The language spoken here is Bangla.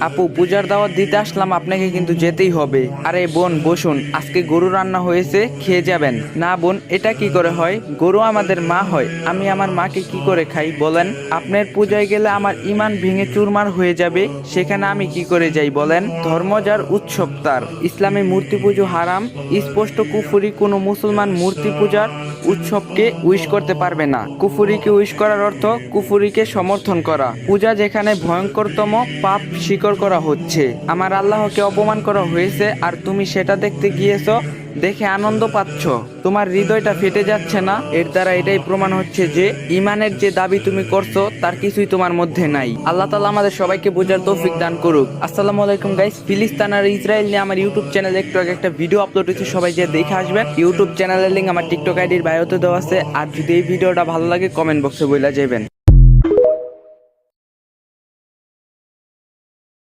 আপু, পূজার দাওয়াত দিতে আসলাম, আপনাকে কিন্তু যেতেই হবে। আরে বোন বসুন, আজকে গরু রান্না হয়েছে, খেয়ে যাবেন। না বোন, এটা কি করে হয়? গরু আমাদের মা হয়, আমি আমার মাকে কি করে খাই বলেন? আপনার পূজায় গেলে আমার ইমান ভেঙে চুরমার হয়ে যাবে, সেখানে আমি কি করে যাই বলেন? ধর্ম যার উৎসব তার। ইসলামে মূর্তি পুজো হারাম, স্পষ্ট কুফরি। কোনো মুসলমান মূর্তি পূজার উৎসবকে উইশ করতে পারবে না। কুফুরিকে উইশ করার অর্থ কুফুরিকে সমর্থন করা। পূজা যেখানে ভয়ঙ্করতম পাপ স্বীকার করা হচ্ছে, আমার আল্লাহকে অপমান করা হয়েছে, আর তুমি সেটা দেখতে গিয়েছো, দেখে আনন্দ পাচ্ছ, তোমার হৃদয়টা ফেটে যাচ্ছে না? এর দ্বারা এটাই প্রমাণ হচ্ছে যে ইমানের যে দাবি তুমি করছো তার কিছুই তোমার মধ্যে নাই। আল্লাহ তাআলা আমাদের সবাইকে বোঝার তৌফিক দান করুক। আসসালামু আলাইকুম গাইস। ফিলিস্তিন আর ইসরায়েল নিয়ে আমার ইউটিউব চ্যানেলে একটু আগে একটা ভিডিও আপলোড হয়েছে, সবাই যে দেখে আসবেন। ইউটিউব চ্যানেলের লিংক আমার টিকটক আইডির বায়োতে দেওয়া আছে। আর যদি এই ভিডিওটা ভালো লাগে কমেন্ট বক্সে বলে যাবেন।